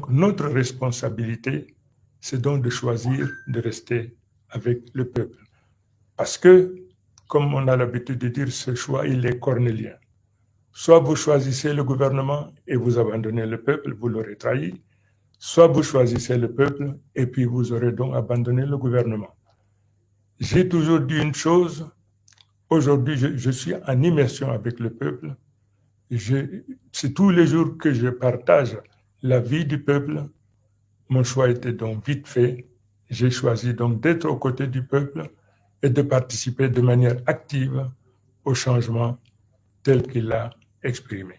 donc, notre responsabilité, c'est donc de choisir de rester avec le peuple. Parce que, comme on a l'habitude de dire, ce choix, il est cornélien. Soit vous choisissez le gouvernement et vous abandonnez le peuple, vous l'aurez trahi, soit vous choisissez le peuple et puis vous aurez donc abandonné le gouvernement. J'ai toujours dit une chose, aujourd'hui je suis en immersion avec le peuple, c'est tous les jours que je partage la vie du peuple. Mon choix était donc vite fait, j'ai choisi donc d'être aux côtés du peuple et de participer de manière active au changement tel qu'il l'a exprimé.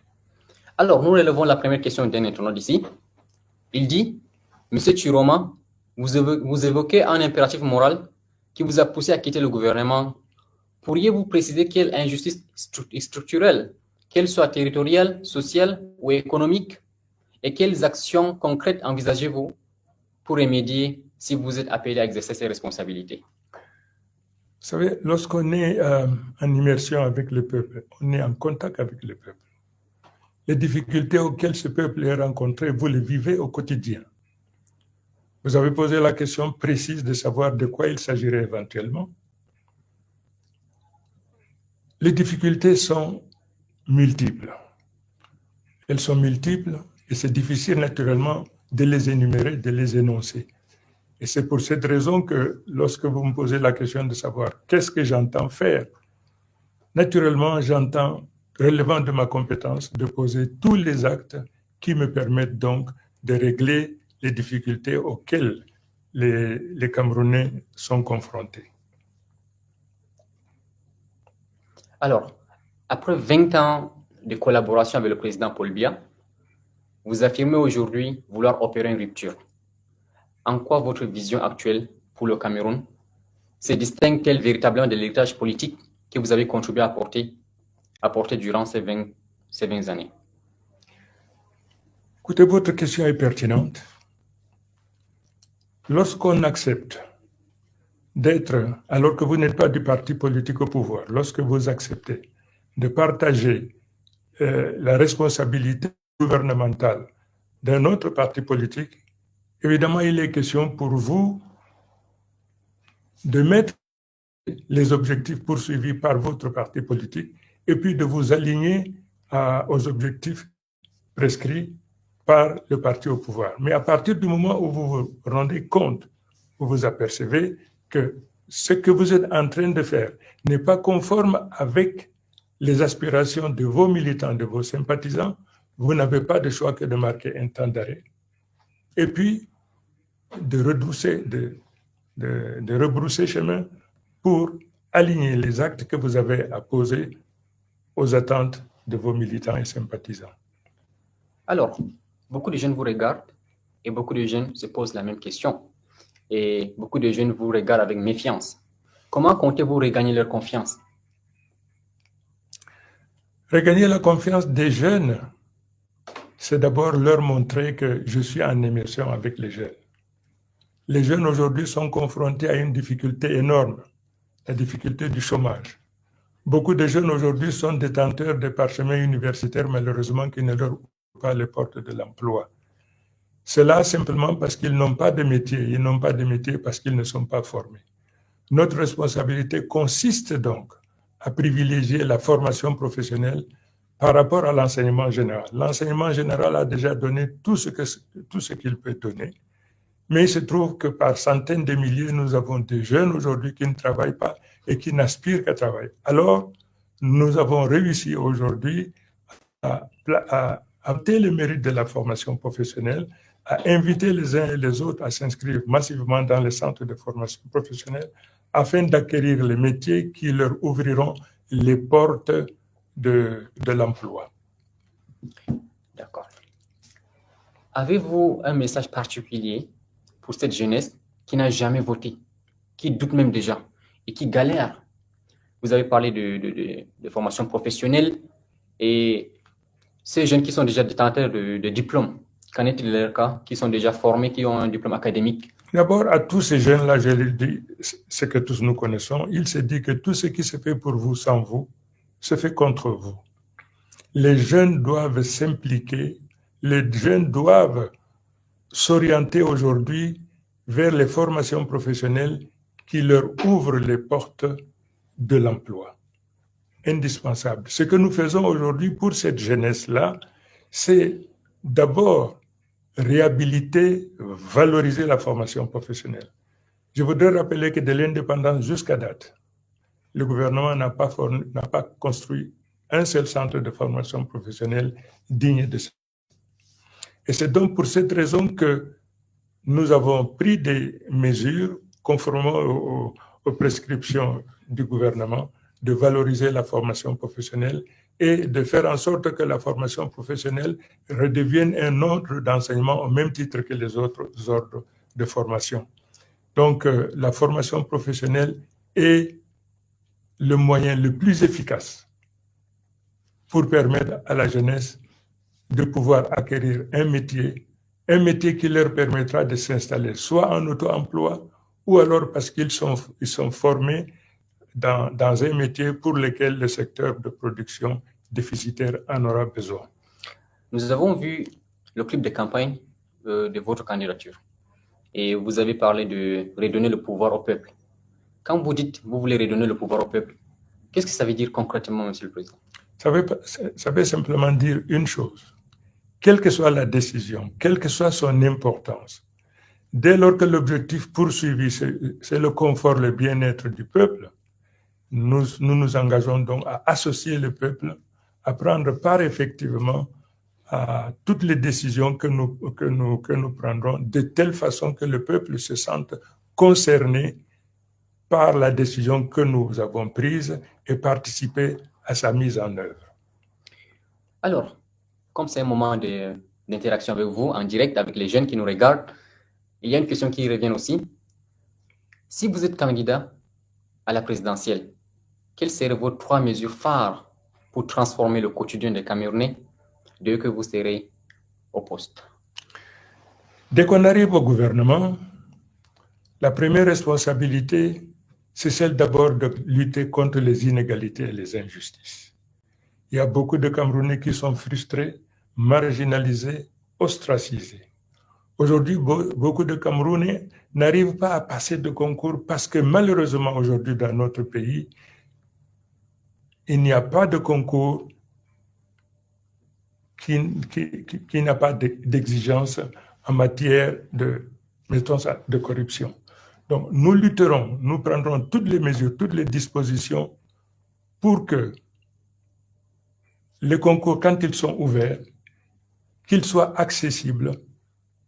Alors, nous relevons la première question d'un internaute ici. Il dit, Monsieur Chiroma, vous évoquez un impératif moral qui vous a poussé à quitter le gouvernement. Pourriez-vous préciser quelle injustice structurelle, qu'elle soit territoriale, sociale ou économique, et quelles actions concrètes envisagez-vous pour remédier si vous êtes appelé à exercer ces responsabilités? Vous savez, lorsqu'on est en immersion avec le peuple, on est en contact avec le peuple. Les difficultés auxquelles ce peuple est rencontré, vous les vivez au quotidien. Vous avez posé la question précise de savoir de quoi il s'agirait éventuellement. Les difficultés sont multiples. Elles sont multiples et c'est difficile naturellement de les énumérer, de les énoncer. Et c'est pour cette raison que lorsque vous me posez la question de savoir qu'est-ce que j'entends faire, naturellement, j'entends, relevant de ma compétence, de poser tous les actes qui me permettent donc de régler les difficultés auxquelles les Camerounais sont confrontés. Alors, après 20 ans de collaboration avec le président Paul Biya, vous affirmez aujourd'hui vouloir opérer une rupture. En quoi votre vision actuelle pour le Cameroun se distingue-t-elle véritablement de l'héritage politique que vous avez contribué à apporter durant ces 20 années? Écoutez, votre question est pertinente. Lorsqu'on accepte d'être, alors que vous n'êtes pas du parti politique au pouvoir, lorsque vous acceptez de partager la responsabilité gouvernementale d'un autre parti politique, évidemment, il est question pour vous de mettre les objectifs poursuivis par votre parti politique et puis de vous aligner aux objectifs prescrits par le parti au pouvoir. Mais à partir du moment où vous vous rendez compte, vous vous apercevez que ce que vous êtes en train de faire n'est pas conforme avec les aspirations de vos militants, de vos sympathisants, vous n'avez pas de choix que de marquer un temps d'arrêt et puis de rebrousser chemin pour aligner les actes que vous avez à poser aux attentes de vos militants et sympathisants. Alors, beaucoup de jeunes vous regardent et beaucoup de jeunes se posent la même question. Et beaucoup de jeunes vous regardent avec méfiance. Comment comptez-vous regagner leur confiance? Regagner la confiance des jeunes, c'est d'abord leur montrer que je suis en immersion avec les jeunes. Les jeunes aujourd'hui sont confrontés à une difficulté énorme, la difficulté du chômage. Beaucoup de jeunes aujourd'hui sont détenteurs de parchemins universitaires, malheureusement, qui ne leur ouvrent pas les portes de l'emploi. Cela simplement parce qu'ils n'ont pas de métier. Ils n'ont pas de métier parce qu'ils ne sont pas formés. Notre responsabilité consiste donc à privilégier la formation professionnelle par rapport à l'enseignement général. L'enseignement général a déjà donné tout ce qu'il peut donner. Mais il se trouve que par centaines de milliers, nous avons des jeunes aujourd'hui qui ne travaillent pas et qui n'aspirent qu'à travailler. Alors, nous avons réussi aujourd'hui à adapter le mérite de la formation professionnelle, à inviter les uns et les autres à s'inscrire massivement dans les centres de formation professionnelle afin d'acquérir les métiers qui leur ouvriront les portes de l'emploi. D'accord. Avez-vous un message particulier pour cette jeunesse qui n'a jamais voté, qui doute même déjà et qui galère? Vous avez parlé de formation professionnelle et ces jeunes qui sont déjà détenteurs de diplômes, qu'en est-il de leur cas, qui sont déjà formés, qui ont un diplôme académique? D'abord, à tous ces jeunes-là, je leur dis ce que tous nous connaissons. Il se dit que tout ce qui se fait pour vous sans vous, se fait contre vous. Les jeunes doivent s'impliquer, les jeunes doivent s'orienter aujourd'hui vers les formations professionnelles qui leur ouvrent les portes de l'emploi. Indispensable. Ce que nous faisons aujourd'hui pour cette jeunesse-là, c'est d'abord réhabiliter, valoriser la formation professionnelle. Je voudrais rappeler que de l'indépendance jusqu'à date, le gouvernement n'a pas construit un seul centre de formation professionnelle digne de ça. Et c'est donc pour cette raison que nous avons pris des mesures conformément aux prescriptions du gouvernement de valoriser la formation professionnelle et de faire en sorte que la formation professionnelle redevienne un ordre d'enseignement au même titre que les autres ordres de formation. Donc, la formation professionnelle est le moyen le plus efficace pour permettre à la jeunesse de pouvoir acquérir un métier qui leur permettra de s'installer soit en auto-emploi ou alors parce qu'ils sont formés dans un métier pour lequel le secteur de production déficitaire en aura besoin. Nous avons vu le clip de campagne de votre candidature et vous avez parlé de redonner le pouvoir au peuple. Quand vous dites que vous voulez redonner le pouvoir au peuple, qu'est-ce que ça veut dire concrètement, Monsieur le Président? Ça veut simplement dire une chose. Quelle que soit la décision, quelle que soit son importance, dès lors que l'objectif poursuivi, c'est le confort, le bien-être du peuple, nous nous engageons donc à associer le peuple, à prendre part effectivement à toutes les décisions que nous prendrons, de telle façon que le peuple se sente concerné par la décision que nous avons prise et participer à sa mise en œuvre. Alors, comme c'est un moment d'interaction avec vous, en direct, avec les jeunes qui nous regardent, il y a une question qui revient aussi. Si vous êtes candidat à la présidentielle, quelles seraient vos 3 mesures phares pour transformer le quotidien des Camerounais dès que vous serez au poste? Dès qu'on arrive au gouvernement, la première responsabilité, c'est celle d'abord de lutter contre les inégalités et les injustices. Il y a beaucoup de Camerounais qui sont frustrés, marginalisés, ostracisés. Aujourd'hui, beaucoup de Camerounais n'arrivent pas à passer de concours parce que malheureusement aujourd'hui dans notre pays, il n'y a pas de concours qui n'a pas d'exigence en matière de corruption. Donc nous lutterons, nous prendrons toutes les mesures, toutes les dispositions pour que les concours, quand ils sont ouverts, qu'ils soient accessibles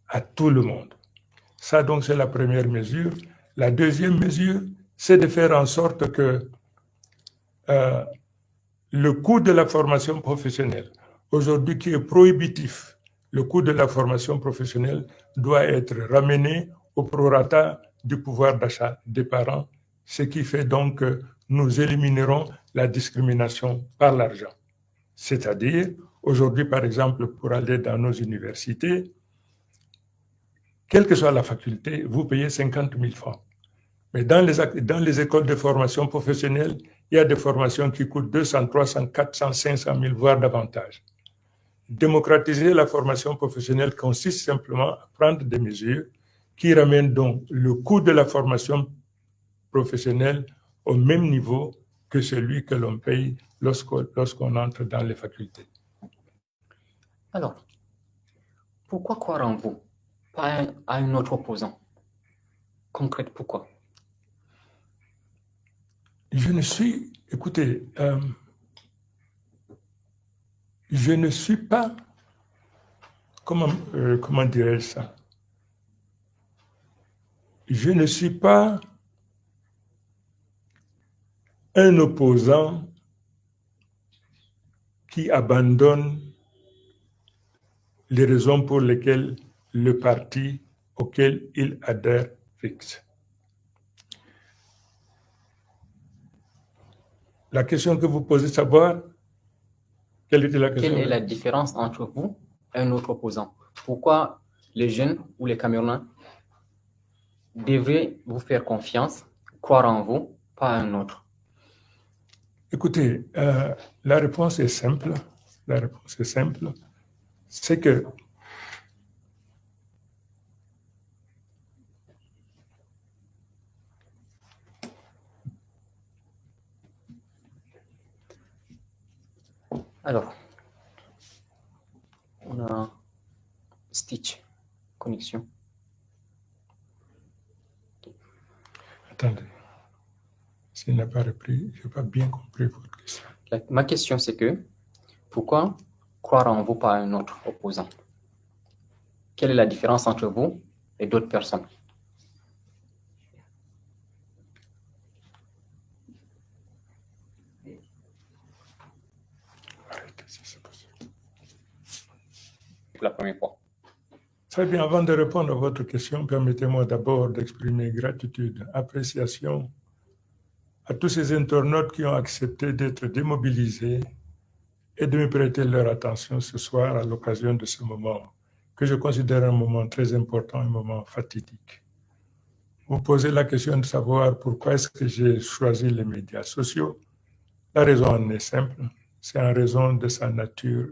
à tout le monde. Ça, donc, c'est la première mesure. La deuxième mesure, c'est de faire en sorte que le coût de la formation professionnelle, aujourd'hui qui est prohibitif, le coût de la formation professionnelle doit être ramené au prorata du pouvoir d'achat des parents, ce qui fait donc que nous éliminerons la discrimination par l'argent. C'est-à-dire, aujourd'hui, par exemple, pour aller dans nos universités, quelle que soit la faculté, vous payez 50 000 francs. Mais dans les écoles de formation professionnelle, il y a des formations qui coûtent 200, 300, 400, 500 000, voire davantage. Démocratiser la formation professionnelle consiste simplement à prendre des mesures qui ramènent donc le coût de la formation professionnelle au même niveau que celui que l'on paye lorsqu'on entre dans les facultés. Alors, pourquoi croire en vous, pas à un autre opposant? Concrète, pourquoi? Écoutez, je ne suis pas, comment dirais-je ça? Je ne suis pas un opposant qui abandonne les raisons pour lesquelles le parti auquel il adhère fixe. La question que vous posez, savoir, quelle était la question? Quelle est la différence entre vous et un autre opposant? Pourquoi les jeunes ou les Camerounais devraient vous faire confiance, croire en vous, pas un autre? Écoutez, la réponse est simple. La réponse est simple. C'est que Alors, on a Stitch, connexion. Attendez. S'il n'a pas repris, je n'ai pas bien compris votre question. Ma question, c'est que pourquoi croire en vous par un autre opposant? Quelle est la différence entre vous et d'autres personnes? Arrêtez si c'est possible. Pour la première fois. Très bien, avant de répondre à votre question, permettez-moi d'abord d'exprimer gratitude, appréciation à tous ces internautes qui ont accepté d'être démobilisés et de me prêter leur attention ce soir à l'occasion de ce moment que je considère un moment très important, un moment fatidique. Vous posez la question de savoir pourquoi est-ce que j'ai choisi les médias sociaux. La raison en est simple, c'est en raison de sa nature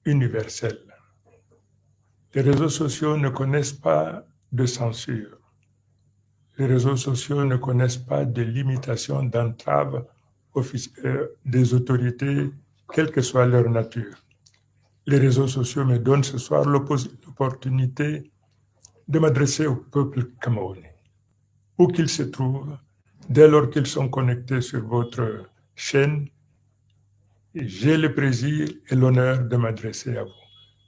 universelle. Les réseaux sociaux ne connaissent pas de censure. Les réseaux sociaux ne connaissent pas de limitation, d'entrave des autorités, quelle que soit leur nature. Les réseaux sociaux me donnent ce soir l'opportunité de m'adresser au peuple camerounais, où qu'il se trouve, dès lors qu'ils sont connectés sur votre chaîne. J'ai le plaisir et l'honneur de m'adresser à vous.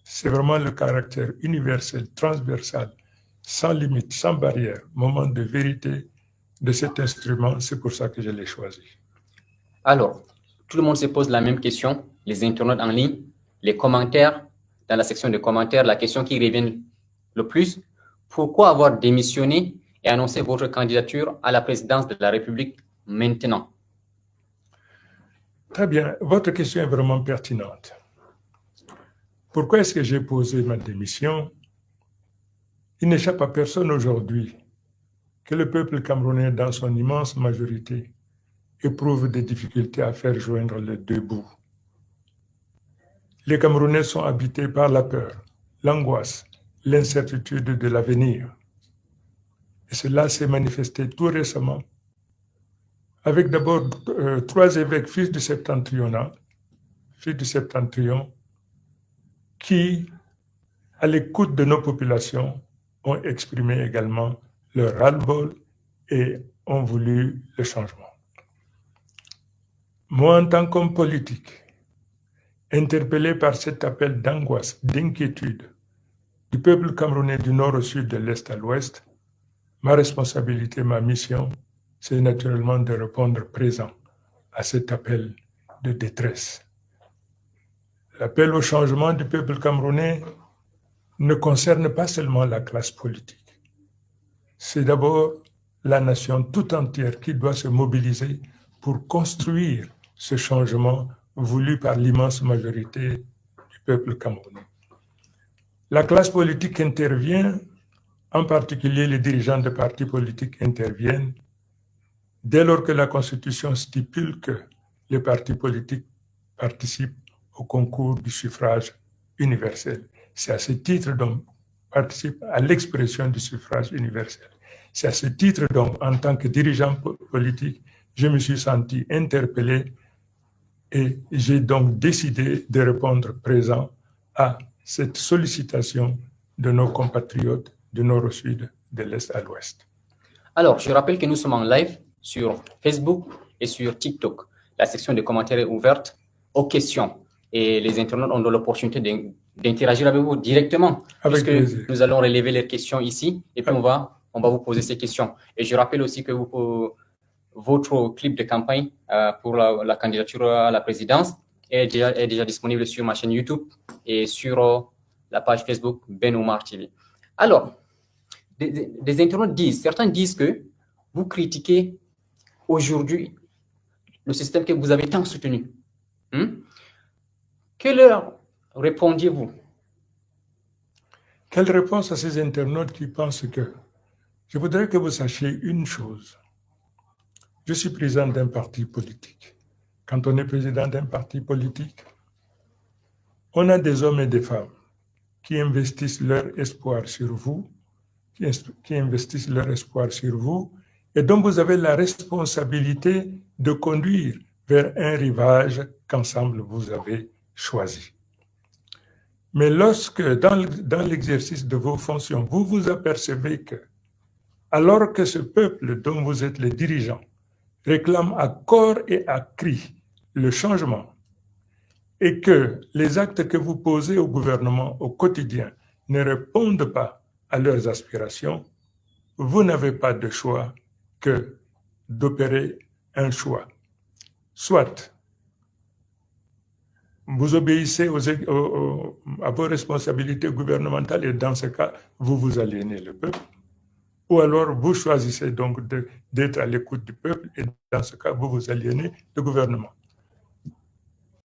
C'est vraiment le caractère universel, transversal, sans limite, sans barrière, moment de vérité de cet instrument. C'est pour ça que je l'ai choisi. Alors, tout le monde se pose la même question, les internautes en ligne, les commentaires, dans la section de commentaires, la question qui revient le plus, pourquoi avoir démissionné et annoncé votre candidature à la présidence de la République maintenant? Très bien, votre question est vraiment pertinente. Pourquoi est-ce que j'ai posé ma démission? Il n'échappe à personne aujourd'hui que le peuple camerounais, dans son immense majorité, éprouve des difficultés à faire joindre les deux bouts. Les Camerounais sont habités par la peur, l'angoisse, l'incertitude de l'avenir. Et cela s'est manifesté tout récemment avec d'abord 3 évêques fils du Septentrion, qui, à l'écoute de nos populations, ont exprimé également leur ras-le-bol et ont voulu le changement. Moi, en tant qu'homme politique, interpellé par cet appel d'angoisse, d'inquiétude du peuple camerounais du nord au sud, de l'est à l'ouest, ma responsabilité, ma mission, c'est naturellement de répondre présent à cet appel de détresse. L'appel au changement du peuple camerounais ne concerne pas seulement la classe politique. C'est d'abord la nation tout entière qui doit se mobiliser pour construire ce changement voulu par l'immense majorité du peuple camerounais. La classe politique intervient, en particulier les dirigeants de partis politiques interviennent, dès lors que la Constitution stipule que les partis politiques participent au concours du suffrage universel. C'est à ce titre donc participe à l'expression du suffrage universel. C'est à ce titre donc, en tant que dirigeant politique, je me suis senti interpellé et j'ai donc décidé de répondre présent à cette sollicitation de nos compatriotes du nord au sud, de l'est à l'ouest. Alors, je rappelle que nous sommes en live sur Facebook et sur TikTok. La section de commentaires est ouverte aux questions et les internautes ont l'opportunité d'interagir avec vous directement. Avec plaisir. Nous allons relever les questions ici et puis on va vous poser ces questions. Et je rappelle aussi que votre clip de campagne pour la candidature à la présidence est déjà disponible sur ma chaîne YouTube et sur la page Facebook Ben Oumar TV. Alors, des internautes disent, certains disent que vous critiquez aujourd'hui le système que vous avez tant soutenu. Que leur répondiez-vous? Quelle réponse à ces internautes qui pensent que... Je voudrais que vous sachiez une chose. Je suis président d'un parti politique. Quand on est président d'un parti politique, on a des hommes et des femmes qui investissent leur espoir sur vous, qui investissent leur espoir sur vous, et dont vous avez la responsabilité de conduire vers un rivage qu'ensemble vous avez choisi. Mais lorsque, dans l'exercice de vos fonctions, vous vous apercevez que, alors que ce peuple dont vous êtes les dirigeants réclame à corps et à cri le changement, et que les actes que vous posez au gouvernement au quotidien ne répondent pas à leurs aspirations, vous n'avez pas de choix que d'opérer un choix. Soit vous obéissez à vos responsabilités gouvernementales et dans ce cas, vous vous aliénez le peuple, ou alors vous choisissez donc d'être à l'écoute du peuple et dans ce cas, vous vous aliénez le gouvernement.